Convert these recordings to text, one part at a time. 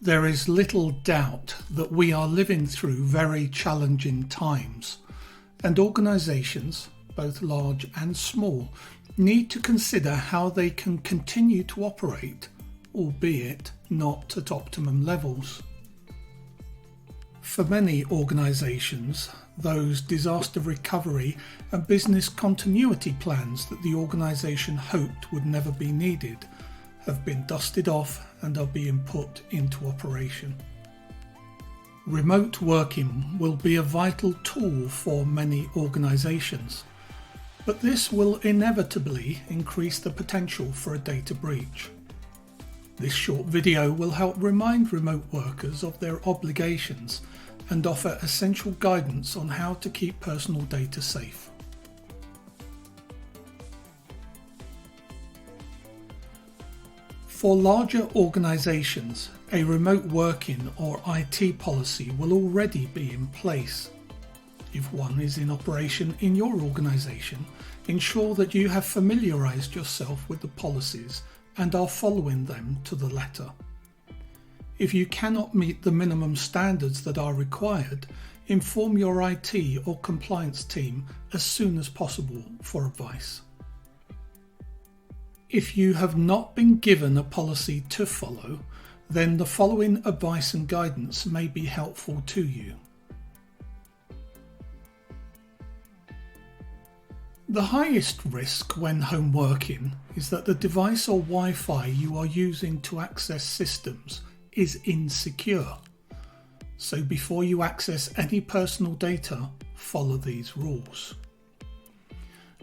There is little doubt that we are living through very challenging times, and organisations, both large and small, need to consider how they can continue to operate, albeit not at optimum levels. For many organisations, those disaster recovery and business continuity plans that the organisation hoped would never be needed have been dusted off and are being put into operation. Remote working will be a vital tool for many organisations, but this will inevitably increase the potential for a data breach. This short video will help remind remote workers of their obligations and offer essential guidance on how to keep personal data safe. For larger organisations, a remote working or IT policy will already be in place. If one is in operation in your organisation, ensure that you have familiarised yourself with the policies and are following them to the letter. If you cannot meet the minimum standards that are required, inform your IT or compliance team as soon as possible for advice. If you have not been given a policy to follow, then the following advice and guidance may be helpful to you. The highest risk when home working is that the device or Wi-Fi you are using to access systems is insecure. So before you access any personal data, follow these rules.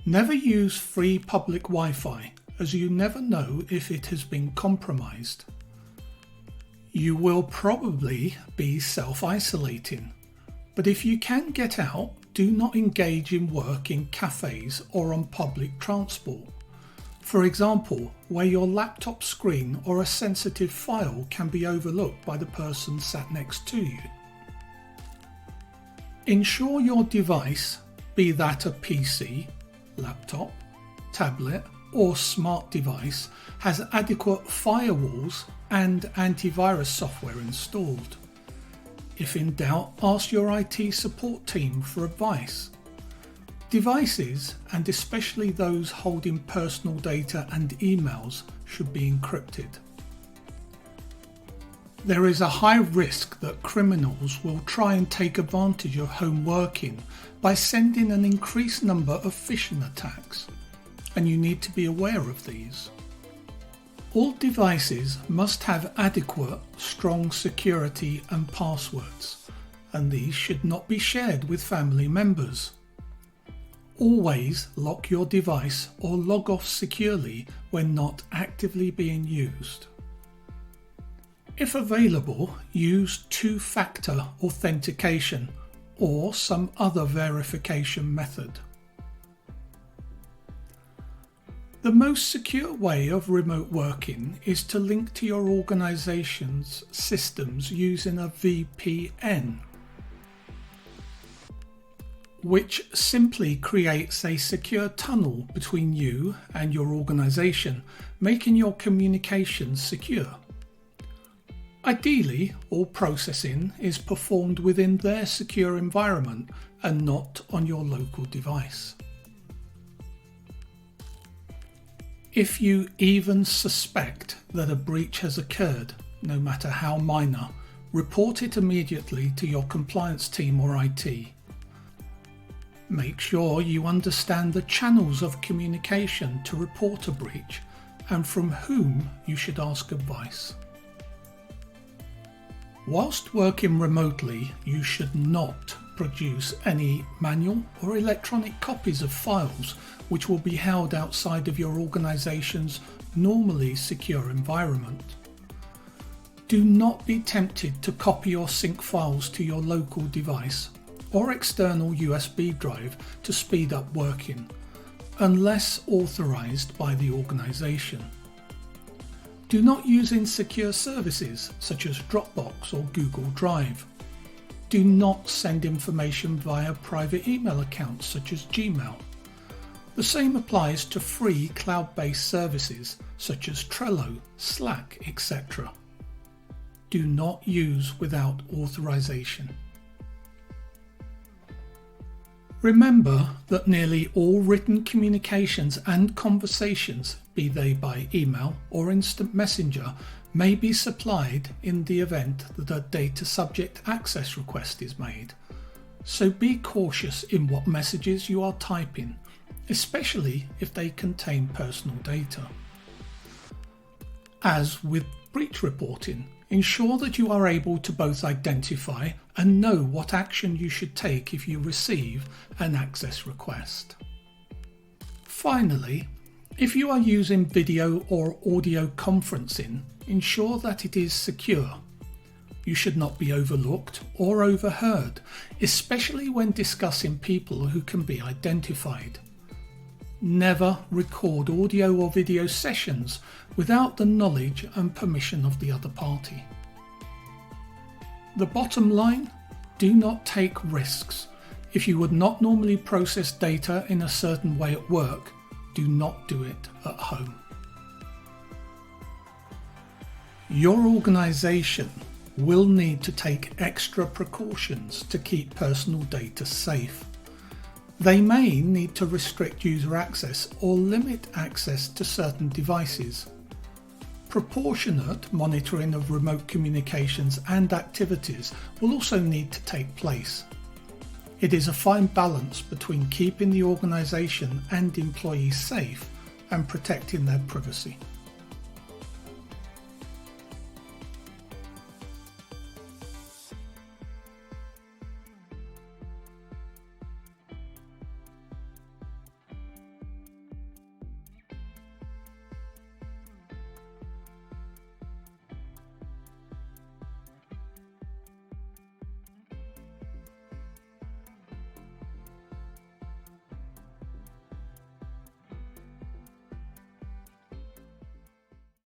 Never use free public Wi-Fi, as you never know if it has been compromised. You will probably be self-isolating, but if you can get out, do not engage in work in cafes or on public transport. For example, where your laptop screen or a sensitive file can be overlooked by the person sat next to you. Ensure your device, be that a PC, laptop, tablet, or smart device, has adequate firewalls and antivirus software installed. If in doubt, ask your IT support team for advice. Devices, and especially those holding personal data and emails, should be encrypted. There is a high risk that criminals will try and take advantage of home working by sending an increased number of phishing attacks, and you need to be aware of these. All devices must have adequate, strong security and passwords, and these should not be shared with family members. Always lock your device or log off securely when not actively being used. If available, use two-factor authentication or some other verification method. The most secure way of remote working is to link to your organization's systems using a VPN, which simply creates a secure tunnel between you and your organization, making your communications secure. Ideally, all processing is performed within their secure environment and not on your local device. If you even suspect that a breach has occurred, no matter how minor, report it immediately to your compliance team or IT. Make sure you understand the channels of communication to report a breach and from whom you should ask advice. Whilst working remotely, you should not produce any manual or electronic copies of files which will be held outside of your organization's normally secure environment. Do not be tempted to copy or sync files to your local device or external USB drive to speed up working, unless authorized by the organization. Do not use insecure services such as Dropbox or Google Drive. Do not send information via private email accounts such as Gmail. The same applies to free cloud-based services such as Trello, Slack, etc. do not use without authorization. Remember that nearly all written communications and conversations, be they by email or instant messenger, may be supplied in the event that a data subject access request is made. So be cautious in what messages you are typing, especially if they contain personal data. As with breach reporting, ensure that you are able to both identify and know what action you should take if you receive an access request. Finally, if you are using video or audio conferencing, ensure that it is secure. You should not be overlooked or overheard, especially when discussing people who can be identified. Never record audio or video sessions without the knowledge and permission of the other party. The bottom line, do not take risks. If you would not normally process data in a certain way at work, do not do it at home. Your organisation will need to take extra precautions to keep personal data safe. They may need to restrict user access or limit access to certain devices. Proportionate monitoring of remote communications and activities will also need to take place. It is a fine balance between keeping the organisation and employees safe and protecting their privacy.